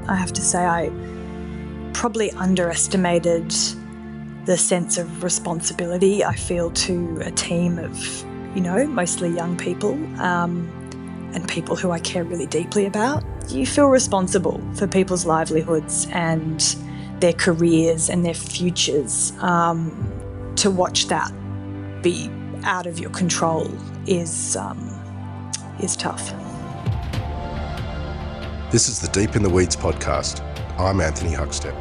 I have to say I probably underestimated the sense of responsibility I feel to a team of, mostly young people and people who I care really deeply about. You feel responsible for people's livelihoods and their careers and their futures. To watch that be out of your control is tough. This is the Deep in the Weeds podcast. I'm Anthony Huckstep.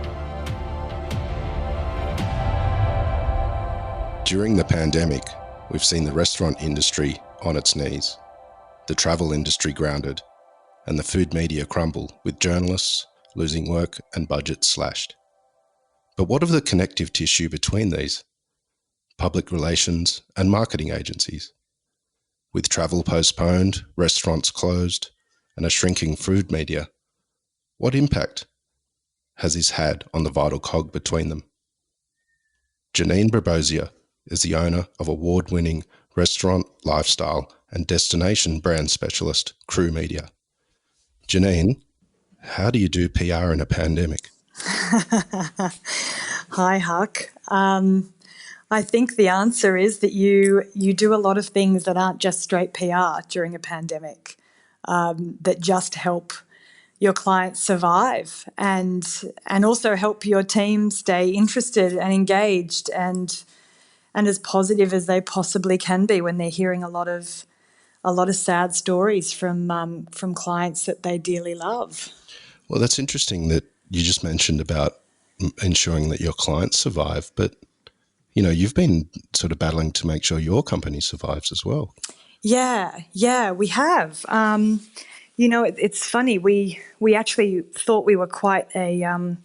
During the pandemic, we've seen the restaurant industry on its knees, the travel industry grounded, and the food media crumble, with journalists losing work and budgets slashed. But what of the connective tissue between these? Public relations and marketing agencies. With travel postponed, restaurants closed, and a shrinking food media, what impact has this had on the vital cog between them? Jeanine Bribosia is the owner of award-winning restaurant, lifestyle, and destination brand specialist Crew Media. Jeanine, how do you do PR in a pandemic? Hi, Huck. I think the answer is that you do a lot of things that aren't just straight PR during a pandemic, that just help your clients survive and also help your team stay interested and engaged and as positive as they possibly can be when they're hearing a lot of sad stories from clients that they dearly love. Well, that's interesting that you just mentioned about ensuring that your clients survive, but you've been sort of battling to make sure your company survives as well. Yeah, we have. It's funny. We actually thought we were quite a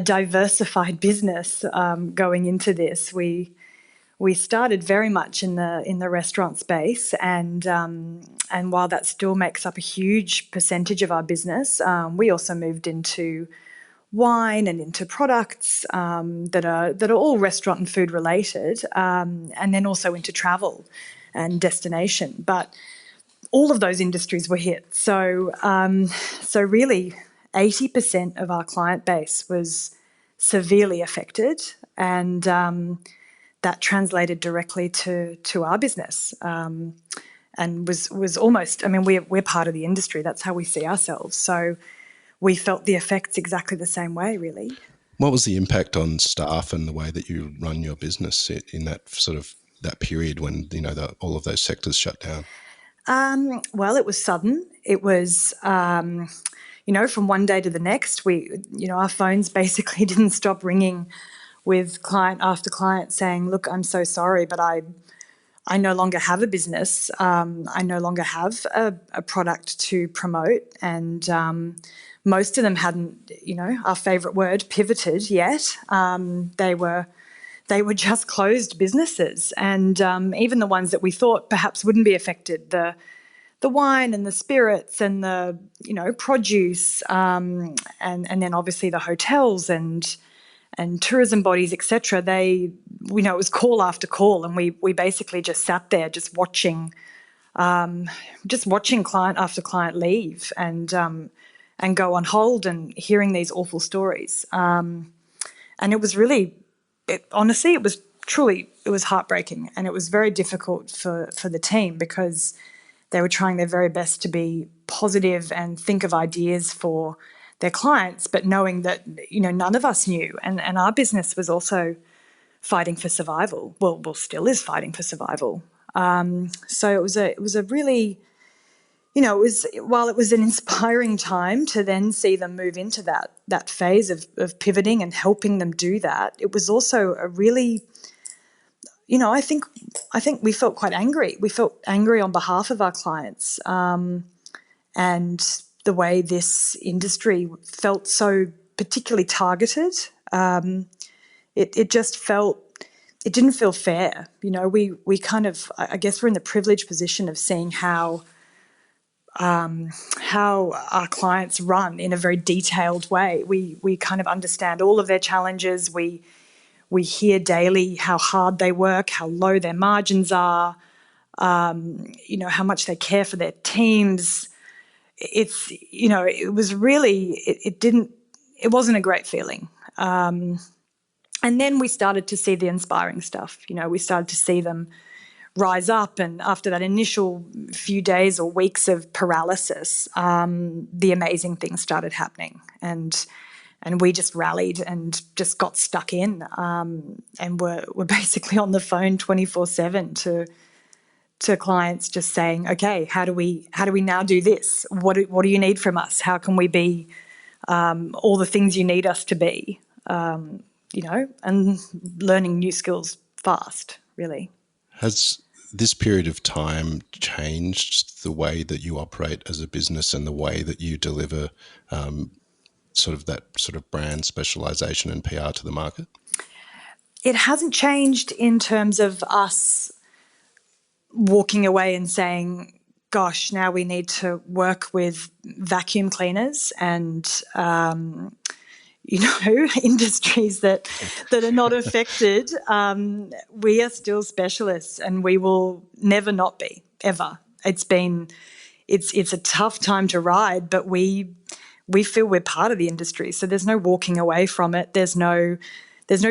diversified business going into this. We started very much in the restaurant space, and while that still makes up a huge percentage of our business, we also moved into wine and into products that are all restaurant and food related, and then also into travel and destination. But all of those industries were hit. So really 80% of our client base was severely affected, and that translated directly to our business, and was almost, we're part of the industry. That's how we see ourselves. So we felt the effects exactly the same way, really. What was the impact on staff and the way that you run your business in that sort of that period when all of those sectors shut down? Well, it was sudden. It was from one day to the next. Our phones basically didn't stop ringing with client after client saying, "Look, I'm so sorry, but I no longer have a business. I no longer have a product to promote," and most of them hadn't, our favourite word, pivoted yet. They were just closed businesses, and even the ones that we thought perhaps wouldn't be affected, the wine and the spirits and the produce, and then obviously the hotels and tourism bodies, etc. It was call after call, and we basically just sat there just watching client after client leave and go on hold and hearing these awful stories. And it was really, honestly, it was heartbreaking, and it was very difficult for the team because they were trying their very best to be positive and think of ideas for their clients, but knowing that, none of us knew. And our business was also fighting for survival. Well, still is fighting for survival. So it was a really, while it was an inspiring time to then see them move into that phase of pivoting and helping them do that, it was also a really, I think we felt quite angry. We felt angry on behalf of our clients, and the way this industry felt so particularly targeted. It just felt, it didn't feel fair. We kind of, I guess we're in the privileged position of seeing how our clients run in a very detailed way. We kind of understand all of their challenges. We hear daily how hard they work, how low their margins are, how much they care for their teams. it's, it was really, it wasn't a great feeling. And then we started to see the inspiring stuff. We started to see them rise up, and after that initial few days or weeks of paralysis, the amazing things started happening, and we just rallied and just got stuck in, and we're basically on the phone 24/7 to clients, just saying, okay, how do we now do this? What do you need from us? How can we be all the things you need us to be? And learning new skills fast, really. Has this period of time changed the way that you operate as a business and the way that you deliver that sort of brand specialization and PR to the market? It hasn't changed in terms of us walking away and saying, gosh, now we need to work with vacuum cleaners and industries that are not affected. We are still specialists, and we will never not be, ever. It's a tough time to ride, but we feel we're part of the industry, so there's no walking away from it. There's no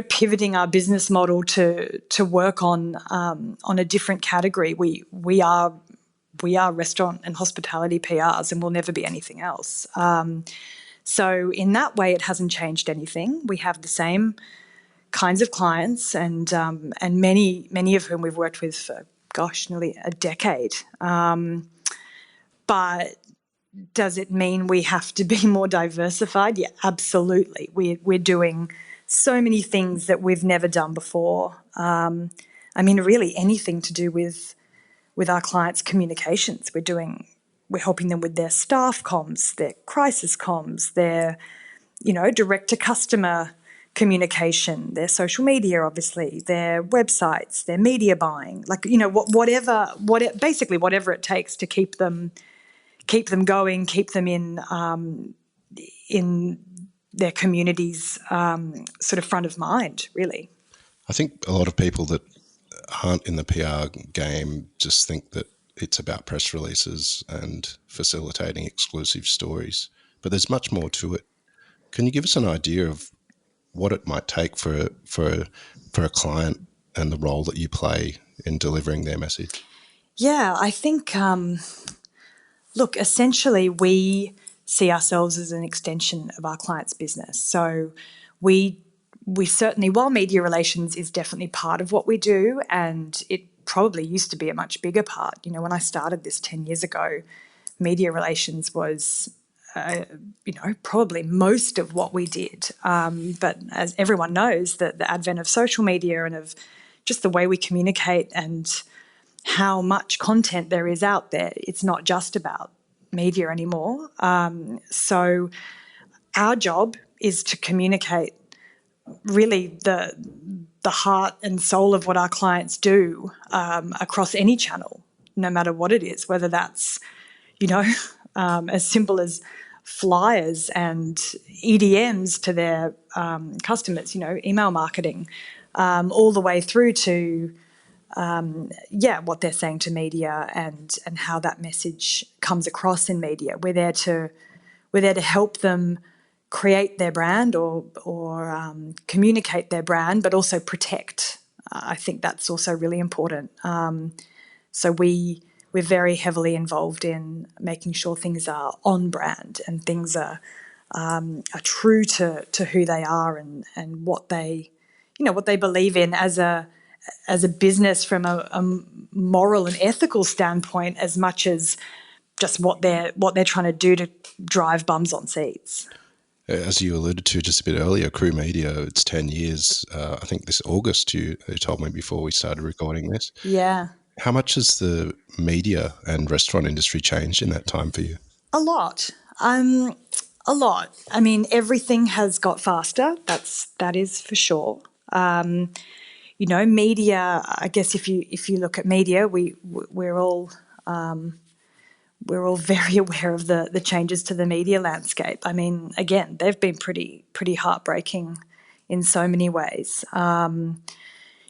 pivoting our business model to work on a different category. We are restaurant and hospitality PRs, and we'll never be anything else. So in that way, it hasn't changed anything. We have the same kinds of clients, and many of whom we've worked with for, nearly a decade. But does it mean we have to be more diversified? Yeah, absolutely. We're doing so many things that we've never done before. Really anything to do with our clients' communications. We're helping them with their staff comms, their crisis comms, their, direct to customer communication, their social media, obviously, their websites, their media buying, basically whatever it takes to keep them going, keep them in their communities, sort of front of mind, really. I think a lot of people that aren't in the PR game just think that it's about press releases and facilitating exclusive stories, but there's much more to it. Can you give us an idea of what it might take for a client and the role that you play in delivering their message? Yeah, I think, look, essentially we see ourselves as an extension of our client's business. So we certainly, while media relations is definitely part of what we do, and it probably used to be a much bigger part. When I started this 10 years ago, media relations was, probably most of what we did. But as everyone knows, the advent of social media and of just the way we communicate and how much content there is out there, it's not just about media anymore. So our job is to communicate really the heart and soul of what our clients do, across any channel, no matter what it is, whether that's, as simple as flyers and EDMs to their customers, email marketing, all the way through to what they're saying to media and how that message comes across in media. We're there to help them create their brand or communicate their brand, but also protect. I think that's also really important. So we're very heavily involved in making sure things are on brand and things are true to who they are and what they believe in as a business from a moral and ethical standpoint, as much as just what they're trying to do to drive bums on seats. As you alluded to just a bit earlier, Crew Media, it's 10 years. I think this August, you told me before we started recording this. Yeah. How much has the media and restaurant industry changed in that time for you? A lot. A lot. Everything has got faster. That is for sure. Media, I guess if you look at media, we're all very aware of the changes to the media landscape. Again, they've been pretty heartbreaking in so many ways.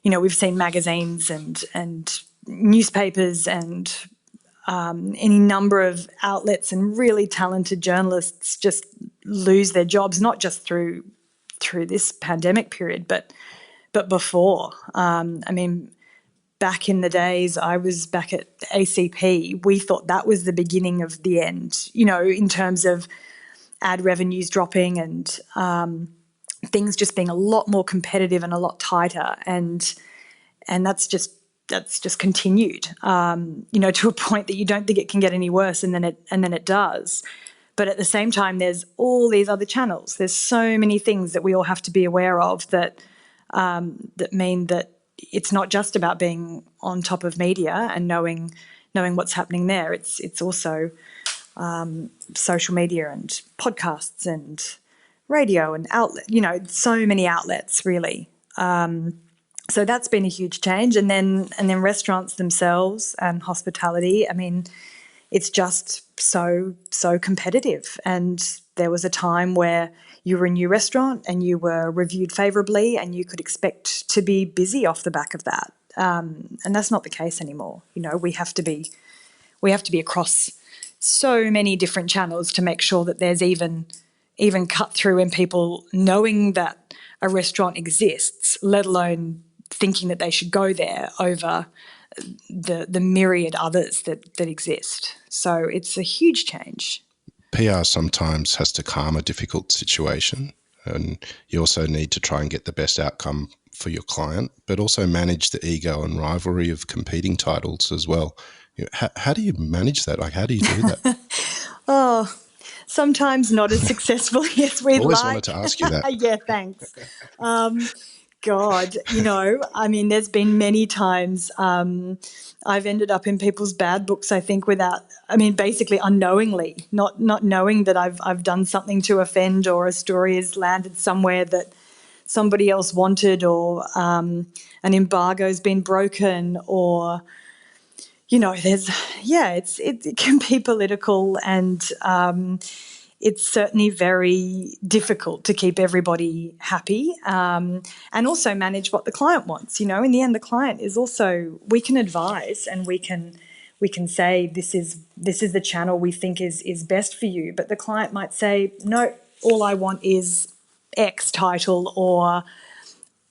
We've seen magazines and newspapers and any number of outlets and really talented journalists just lose their jobs, not just through this pandemic period, but before. I mean, back in the days, I was back at ACP. We thought that was the beginning of the end, in terms of ad revenues dropping and things just being a lot more competitive and a lot tighter, and that's just continued, to a point that you don't think it can get any worse, and then it does. But at the same time, there's all these other channels. There's so many things that we all have to be aware of that mean that it's not just about being on top of media and knowing what's happening there. It's also social media and podcasts and radio and outlet. So many outlets really. So that's been a huge change, and then restaurants themselves and hospitality. I mean, it's just so competitive. And there was a time where you were a new restaurant and you were reviewed favourably, and you could expect to be busy off the back of that. And that's not the case anymore. We have to be across so many different channels to make sure that there's even cut through in people knowing that a restaurant exists, let alone thinking that they should go there over the myriad others that exist. So it's a huge change. PR sometimes has to calm a difficult situation, and you also need to try and get the best outcome for your client, but also manage the ego and rivalry of competing titles as well. How do you manage that? Like, how do you do that? Oh, sometimes not as successfully as we'd Always like. wanted to ask you that. Yeah, thanks. God, I mean, there's been many times I've ended up in people's bad books, I think, basically unknowingly, not knowing that I've done something to offend, or a story has landed somewhere that somebody else wanted, or an embargo's been broken, or it can be political, and it's certainly very difficult to keep everybody happy, and also manage what the client wants. In the end, the client is also, we can advise and we can say this is the channel we think is best for you, but the client might say, no, all I want is X title, or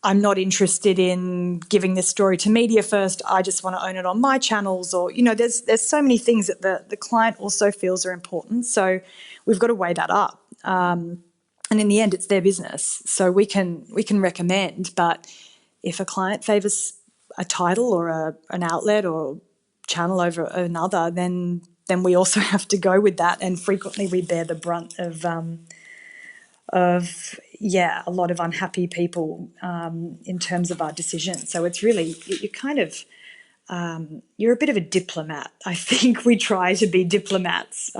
I'm not interested in giving this story to media first. I just want to own it on my channels. Or, there's so many things that the client also feels are important. So we've got to weigh that up. And in the end, it's their business. So we can recommend, but if a client favours a title or an outlet or channel over another, then we also have to go with that. And frequently we bear the brunt of a lot of unhappy people in terms of our decisions. So it's really, you kind of, you're a bit of a diplomat. I think we try to be diplomats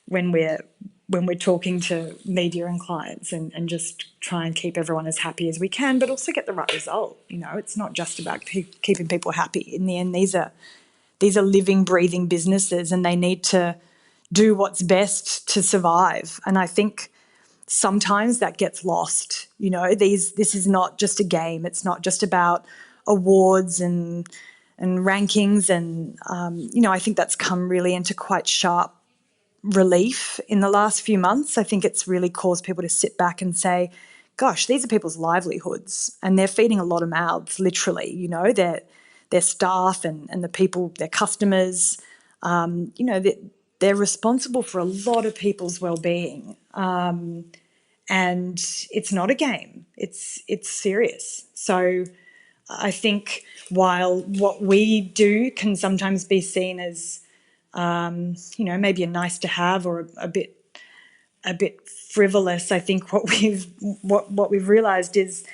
when we're talking to media and clients, and just try and keep everyone as happy as we can, but also get the right result. It's not just about keeping people happy. In the end, these are living, breathing businesses, and they need to do what's best to survive. And I think sometimes that gets lost. This is not just a game. It's not just about awards and rankings. And, I think that's come really into quite sharp relief in the last few months. I think it's really caused people to sit back and say, gosh, these are people's livelihoods, and they're feeding a lot of mouths, literally, their staff and the people, their customers, they're responsible for a lot of people's well-being. And it's not a game. It's serious. So I think while what we do can sometimes be seen as, maybe a nice to have, or a bit frivolous, I think what we've realised is,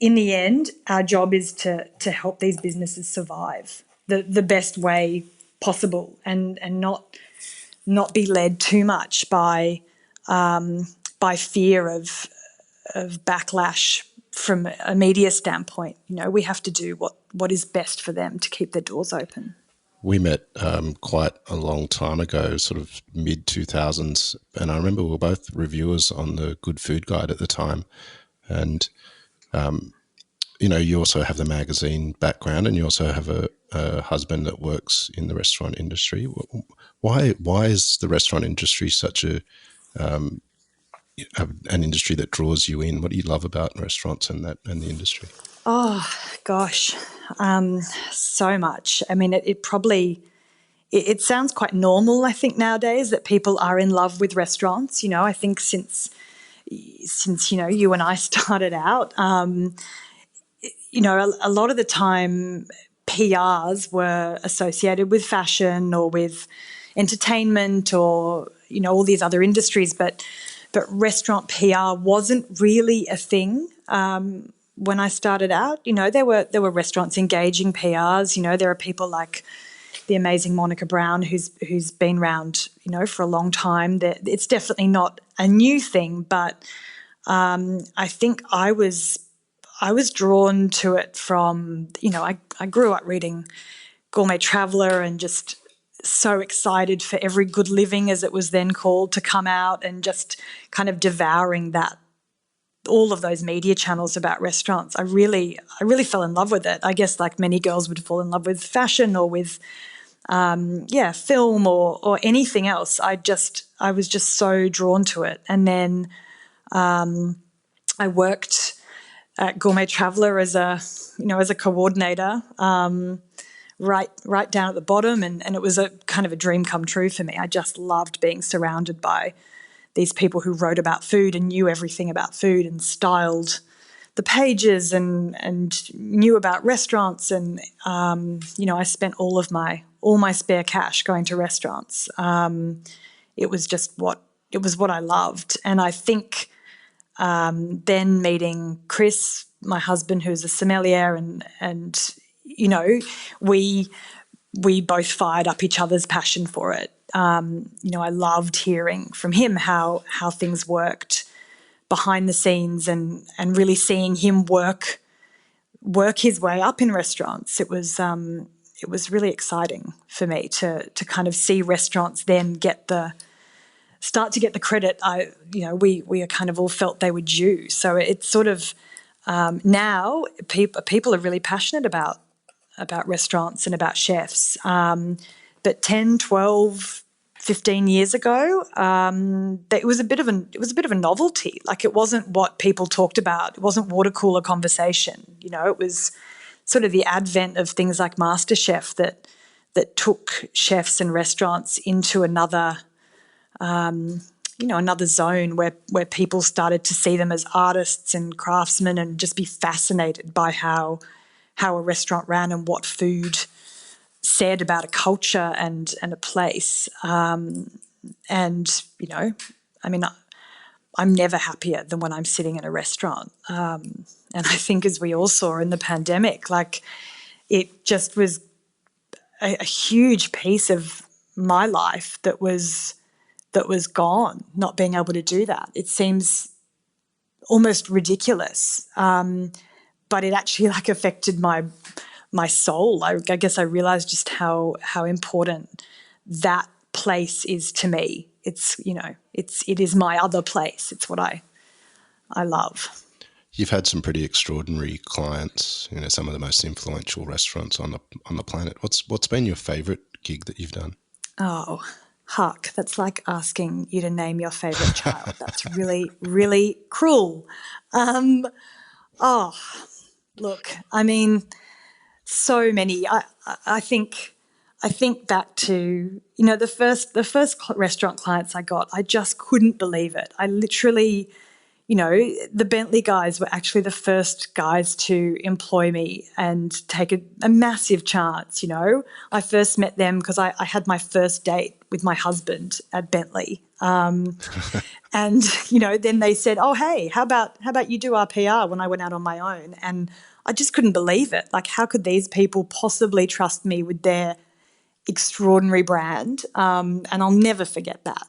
in the end, our job is to help these businesses survive the best way possible, and not be led too much by fear of backlash from a media standpoint. We have to do what is best for them to keep their doors open. We met quite a long time ago, sort of mid-2000s, and I remember we were both reviewers on the Good Food Guide at the time. And you also have the magazine background, and you also have a husband that works in the restaurant industry. Why is the restaurant industry such an industry that draws you in? What do you love about restaurants and the industry? Oh gosh, so much. I mean, it probably it sounds quite normal, I think, nowadays that people are in love with restaurants. I think since you and I started out, a lot of the time PRs were associated with fashion or with entertainment or all these other industries, but restaurant PR wasn't really a thing. When I started out, there were restaurants engaging PRs. There are people like the amazing Monica Brown, who's been around, for a long time. That it's definitely not a new thing, but I think I was drawn to it from, I grew up reading Gourmet Traveller and just so excited for Every Good Living, as it was then called, to come out, and just kind of devouring that, all of those media channels about restaurants. I really fell in love with it. I guess like many girls would fall in love with fashion or with film or anything else. I was just so drawn to it. And then I worked at Gourmet Traveller as a coordinator, right down at the bottom, and it was a kind of a dream come true for me. I just loved being surrounded by these people who wrote about food and knew everything about food and styled the pages and knew about restaurants. And I spent all my spare cash going to restaurants. It was what I loved. And I think then meeting Chris, my husband, who's a sommelier, and we both fired up each other's passion for it. I loved hearing from him how things worked behind the scenes, and really seeing him work his way up in restaurants. It was really exciting for me to kind of see restaurants then start to get the credit we kind of all felt they were due. So it's sort of now people are really passionate about restaurants and about chefs. But 10, 12, 15 years ago, it was a bit of a novelty. Like, it wasn't what people talked about. It wasn't water cooler conversation. It was sort of the advent of things like MasterChef that took chefs and restaurants into another zone where people started to see them as artists and craftsmen, and just be fascinated by how a restaurant ran and what food said about a culture and a place. I'm never happier than when I'm sitting in a restaurant. And I think, as we all saw in the pandemic, like, it just was a huge piece of my life that was gone, not being able to do that. It seems almost ridiculous, but it actually affected my soul. I guess I realized just how important that place is to me. It is my other place. It's what I love. You've had some pretty extraordinary clients, some of the most influential restaurants on the planet. What's been your favourite gig that you've done? Oh, Huck, that's like asking you to name your favourite child. That's really, really cruel. Look, I mean, so many. I think back to the first restaurant clients I got. I just couldn't believe it. I literally, the Bentley guys were actually the first guys to employ me and take a massive chance. I first met them because I had my first date with my husband at Bentley. And then they said, "Oh, hey, how about you do our PR?" when I went out on my own, and I just couldn't believe it. Like, how could these people possibly trust me with their extraordinary brand? And I'll never forget that.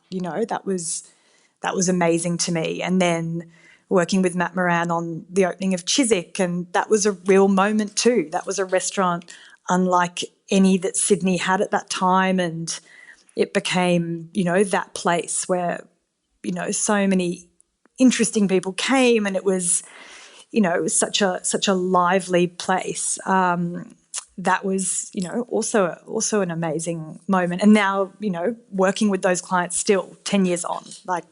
That was amazing to me. And then working with Matt Moran on the opening of Chiswick, and that was a real moment too. That was a restaurant unlike any that Sydney had at that time, and it became, that place where, so many interesting people came, and it was it was such a lively place. That was, also an amazing moment. And now, working with those clients still 10 years on, like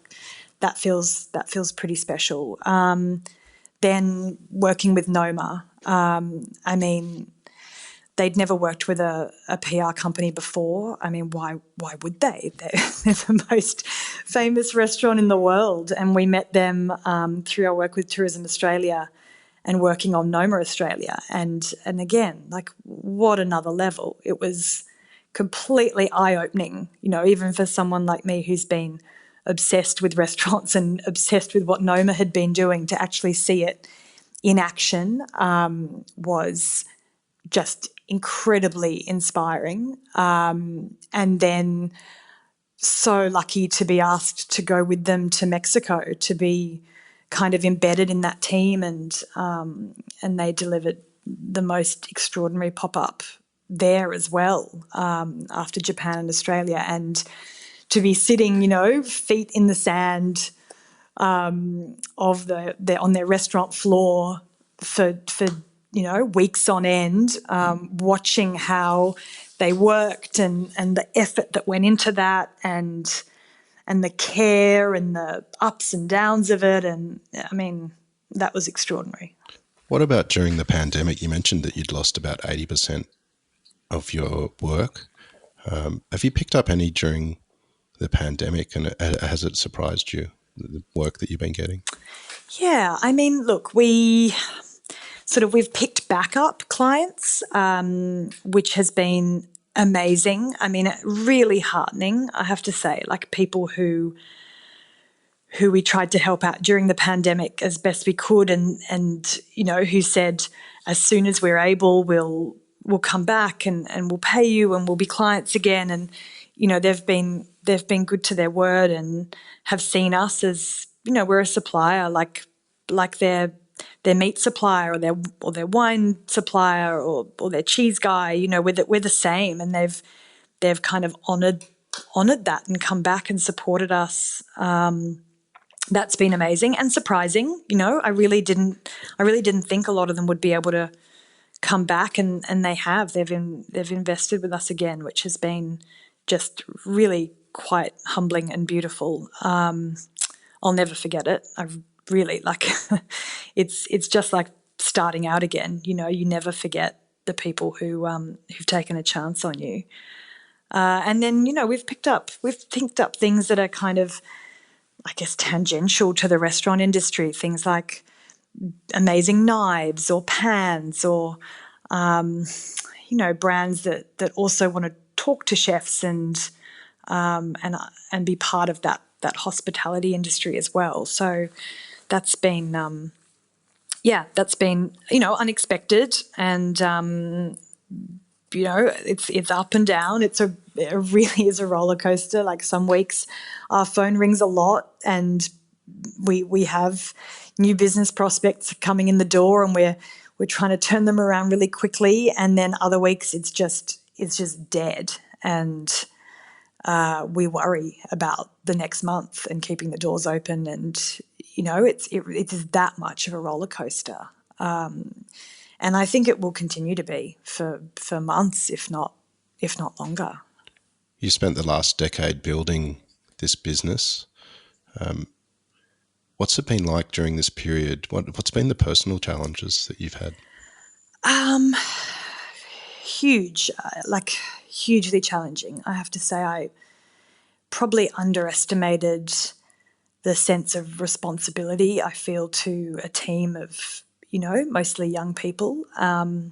that feels pretty special. Then working with Noma, I mean, they'd never worked with a PR company before. I mean, why would they? They're the most famous restaurant in the world. And we met them through our work with Tourism Australia and working on Noma Australia. And again, like, what another level. It was completely eye-opening, even for someone like me who's been obsessed with restaurants and obsessed with what Noma had been doing, to actually see it in action was just incredibly inspiring. And then so lucky to be asked to go with them to Mexico, to be kind of embedded in that team, and they delivered the most extraordinary pop-up there as well, after Japan and Australia, and to be sitting, feet in the sand of on their restaurant floor for weeks on end, watching how they worked and the effort that went into that, and the care and the ups and downs of it. And I mean, that was extraordinary. What about during the pandemic? You mentioned that you'd lost about 80% of your work. Have you picked up any during the pandemic, and has it surprised you, the work that you've been getting? Yeah, I mean, look, we've picked back up clients, which has been amazing. I mean, really heartening, I have to say, like people who we tried to help out during the pandemic as best we could, and who said, as soon as we're able, we'll come back and we'll pay you and we'll be clients again. And they've been good to their word, and have seen us as, we're a supplier, like their meat supplier, or their wine supplier, or their cheese guy. We're the same, and they've kind of honoured that and come back and supported us. That's been amazing and surprising. I really didn't think a lot of them would be able to come back, and they have. They've invested with us again, which has been just really quite humbling and beautiful. I'll never forget it. I've really, it's just like starting out again. You never forget the people who've taken a chance on you. And then we've picked up things that are kind of, I guess, tangential to the restaurant industry. Things like amazing knives or pans, or brands that also want to talk to chefs and be part of that hospitality industry as well. So that's been unexpected, and it's up and down. It really is a roller coaster. Like, some weeks our phone rings a lot, and we have new business prospects coming in the door, and we're trying to turn them around really quickly. And then other weeks it's just dead, and we worry about the next month and keeping the doors open. And it is that much of a roller coaster. And I think it will continue to be for months, if not longer. You spent the last decade building this business. What's it been like during this period? What's been the personal challenges that you've had? Huge, hugely challenging. I have to say, I probably underestimated the sense of responsibility I feel to a team of, mostly young people, and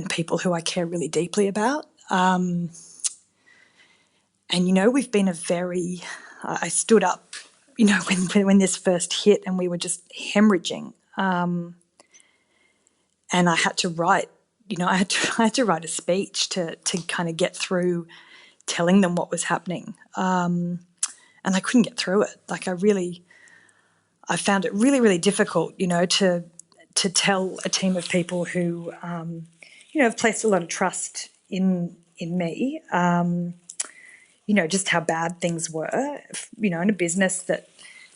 people who I care really deeply about. And, we've been I stood up, when this first hit, and we were just hemorrhaging. And I had to write, I had to write a speech to kind of get through telling them what was happening. And I couldn't get through it. I found it really, really difficult, to tell a team of people who, have placed a lot of trust in me, just how bad things were, in a business that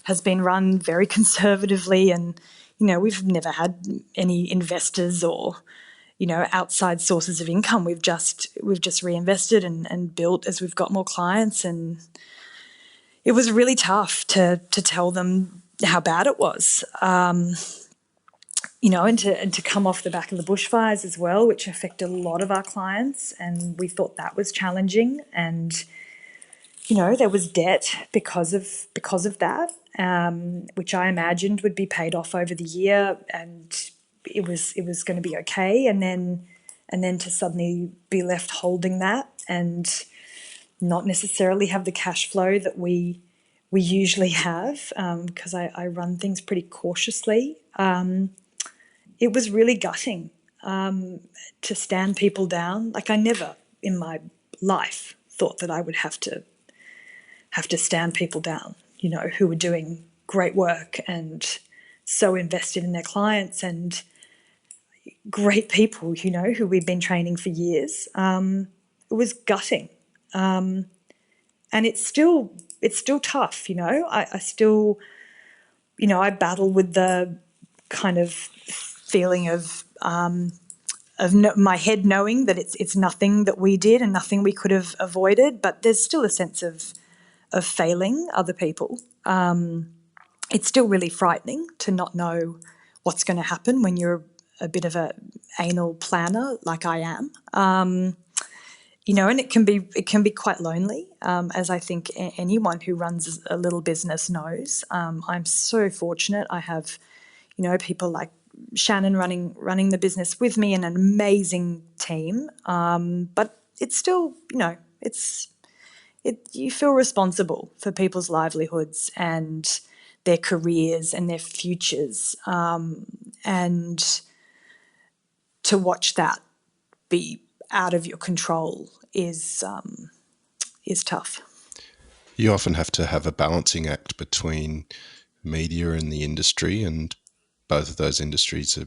has been run very conservatively, and, we've never had any investors or, outside sources of income. We've just reinvested and built as we've got more clients, and it was really tough to tell them how bad it was. And to come off the back of the bushfires as well, which affected a lot of our clients, and we thought that was challenging. And there was debt because of that, which I imagined would be paid off over the year, and it was going to be okay. And then to suddenly be left holding that and not necessarily have the cash flow that we usually have, because I run things pretty cautiously. It was really gutting, to stand people down. Like, I never in my life thought that I would have to stand people down, who were doing great work and so invested in their clients, and great people, who we'd been training for years. It was gutting. And it's still tough, I still, I battle with the kind of feeling of my head knowing that it's nothing that we did and nothing we could have avoided, but there's still a sense of failing other people. It's still really frightening to not know what's going to happen when you're a bit of a anal planner like I am. And it can be quite lonely, as I think anyone who runs a little business knows. I'm so fortunate. I have, people like Shannon running the business with me, and an amazing team. But it's still, you feel responsible for people's livelihoods and their careers and their futures, and to watch that be out of your control is tough. You often have to have a balancing act between media and the industry, and both of those industries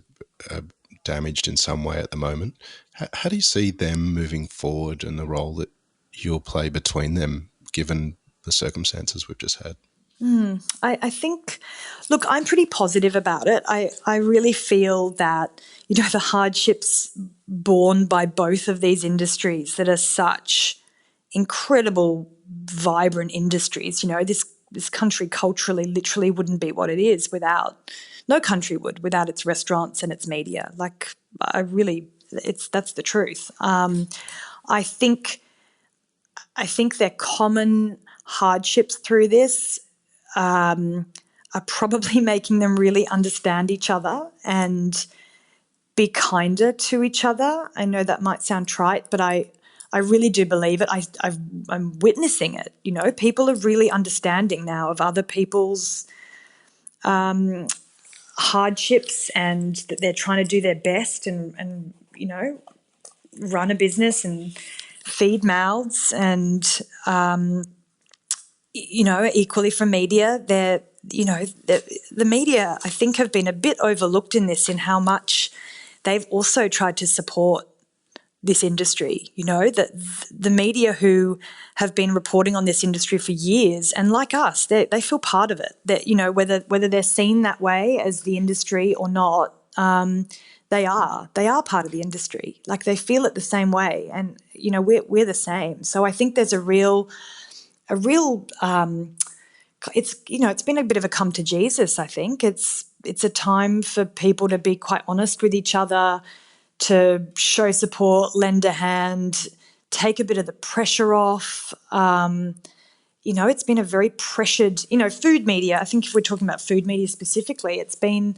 are damaged in some way at the moment. How do you see them moving forward and the role that you'll play between them, given the circumstances we've just had? I think, look, I'm pretty positive about it. I really feel that, the hardships borne by both of these industries that are such incredible, vibrant industries, this country culturally literally wouldn't be what it is no country would without its restaurants and its media. Like, that's the truth. I think their common hardships through this are probably making them really understand each other and be kinder to each other. I know that might sound trite, but I really do believe it. I'm witnessing it. People are really understanding now of other people's hardships, and that they're trying to do their best and run a business and feed mouths. And equally from media, the media, I think, have been a bit overlooked in this, in how much they've also tried to support this industry. That the media who have been reporting on this industry for years, and like us, they feel part of it. That whether they're seen that way as the industry or not, they are part of the industry. Like, they feel it the same way, and we're the same. So I think there's a real it's been a bit of a come to Jesus. I think it's a time for people to be quite honest with each other, to show support, lend a hand, take a bit of the pressure off. It's been a very pressured, food media. I think if we're talking about food media specifically, it's been,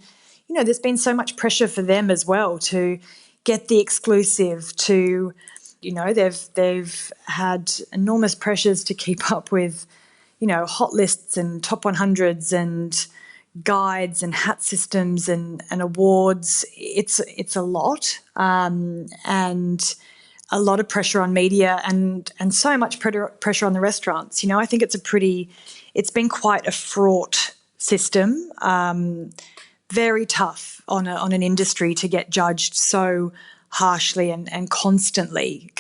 there's been so much pressure for them as well to get the exclusive, to, they've had enormous pressures to keep up with, hot lists and top 100s and guides and hat systems and awards. It's a lot, and a lot of pressure on media, and so much pressure on the restaurants. I think it's been quite a fraught system, very tough on an industry to get judged so harshly and consistently.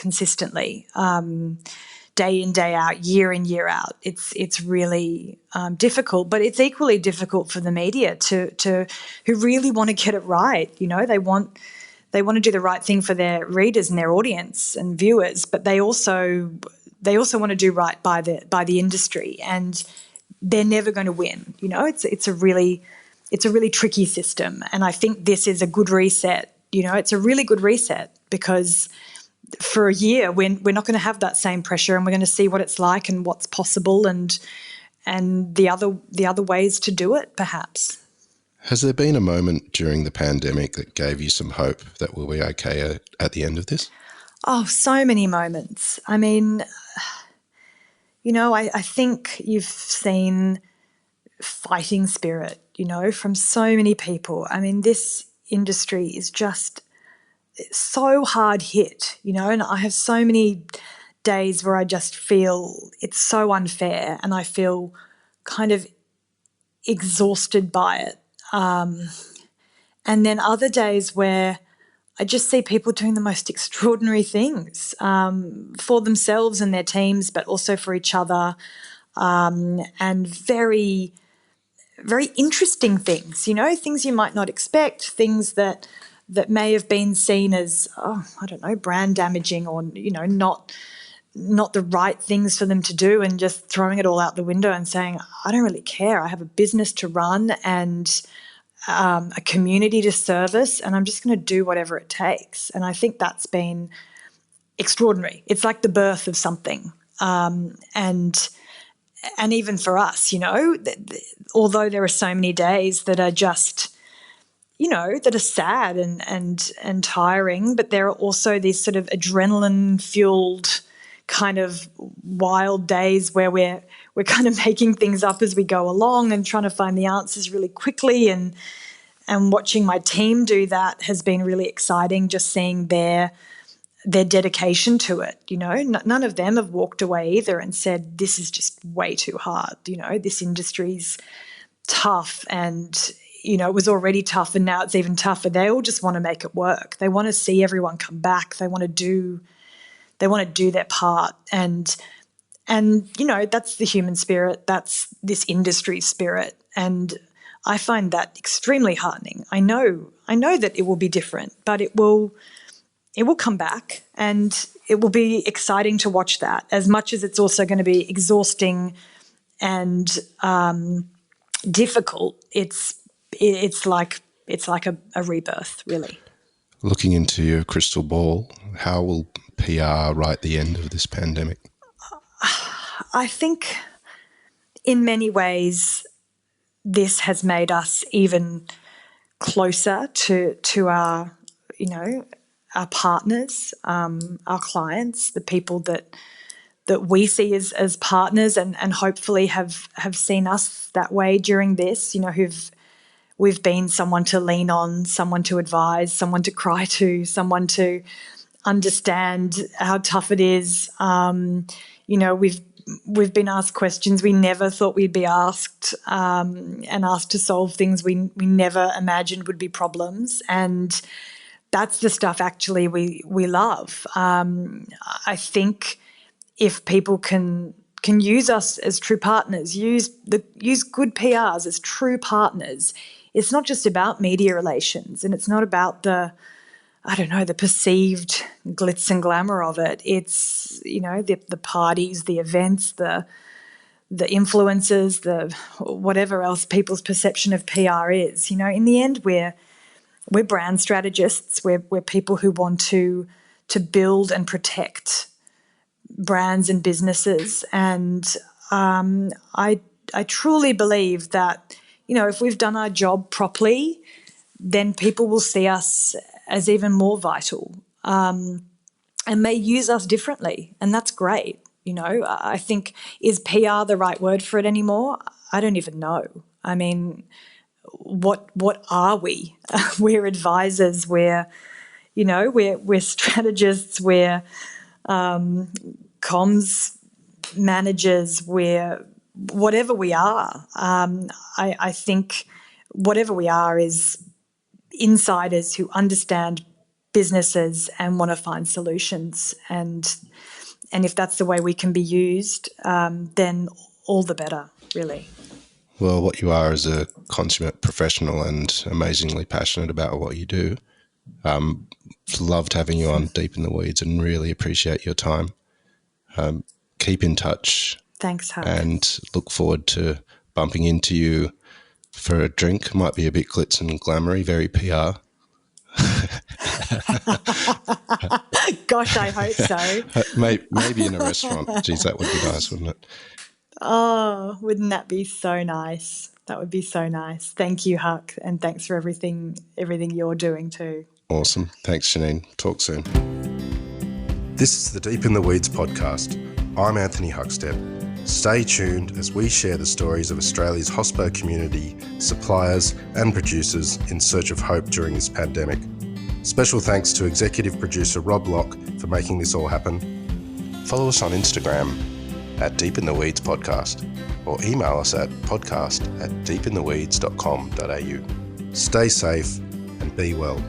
day in, day out, year in, year out. It's really difficult, but it's equally difficult for the media to who really want to get it right. You know, they want to do the right thing for their readers and their audience and viewers, but they also want to do right by the industry, and they're never going to win. You know, it's a really tricky system, and I think this is a good reset. You know, it's a really good reset because for a year we're not going to have that same pressure, and we're going to see what it's like and what's possible and the other ways to do it, perhaps. Has there been a moment during the pandemic that gave you some hope that we'll be okay at the end of this? Oh, so many moments. I mean, you know, I think you've seen fighting spirit, you know, from so many people. I mean, this industry is just so hard hit, you know, and I have so many days where I just feel it's so unfair and I feel kind of exhausted by it. And then other days where I just see people doing the most extraordinary things for themselves and their teams, but also for each other, and very, very interesting things, you know, things you might not expect, things that may have been seen as, I don't know, brand damaging or, you know, not the right things for them to do, and just throwing it all out the window and saying, I don't really care. I have a business to run and a community to service, and I'm just going to do whatever it takes. And I think that's been extraordinary. It's like the birth of something. And even for us, you know, although there are so many days that are just, you know, that are sad and tiring, but there are also these sort of adrenaline-fueled kind of wild days where we're kind of making things up as we go along and trying to find the answers really quickly, and watching my team do that has been really exciting, just seeing their dedication to it. You know, none of them have walked away either and said, this is just way too hard. You know, this industry's tough, and, you know, it was already tough and now it's even tougher. They all just want to make it work. They want to see everyone come back. They want to do their part. And you know, that's the human spirit. That's this industry spirit. And I find that extremely heartening. I know that it will be different, but it will come back, and it will be exciting to watch that, as much as it's also going to be exhausting and difficult. It's like a rebirth, really. Looking into your crystal ball, how will PR write the end of this pandemic? I think in many ways this has made us even closer to our, you know, our partners, our clients, the people that we see as partners, and hopefully have seen us that way during this, you know, we've been someone to lean on, someone to advise, someone to cry to, someone to understand how tough it is. You know, we've been asked questions we never thought we'd be asked, and asked to solve things we never imagined would be problems. And that's the stuff actually we love. I think if people can use us as true partners, use good PRs as true partners, it's not just about media relations, and it's not about the perceived glitz and glamour of it. It's, you know, the parties, the events, the influencers, the whatever else people's perception of PR is. You know, in the end, we're brand strategists. We're people who want to build and protect brands and businesses. And I truly believe that, you know, if we've done our job properly, then people will see us as even more vital, and may use us differently. And that's great. You know, I think, is PR the right word for it anymore? I don't even know. I mean, what are we? We're advisors. We're strategists. We're comms managers. We're whatever we are. I think whatever we are is insiders who understand businesses and want to find solutions. And if that's the way we can be used, then all the better, really. Well, what you are is a consummate professional and amazingly passionate about what you do. Loved having you on Deep in the Weeds and really appreciate your time. Keep in touch. Thanks, Huck. And look forward to bumping into you for a drink. Might be a bit glitz and glamoury, very PR. Gosh, I hope so. Maybe in a restaurant. Geez, that would be nice, wouldn't it? Oh, wouldn't that be so nice? That would be so nice. Thank you, Huck, and thanks for everything you're doing too. Awesome. Thanks, Jeanine. Talk soon. This is the Deep in the Weeds podcast. I'm Anthony Huckstep. Stay tuned as we share the stories of Australia's hospo community, suppliers and producers in search of hope during this pandemic. Special thanks to executive producer Rob Locke for making this all happen. Follow us on Instagram at Deep in the Weeds Podcast or email us at podcast@deepintheweeds.com.au. Stay safe and be well.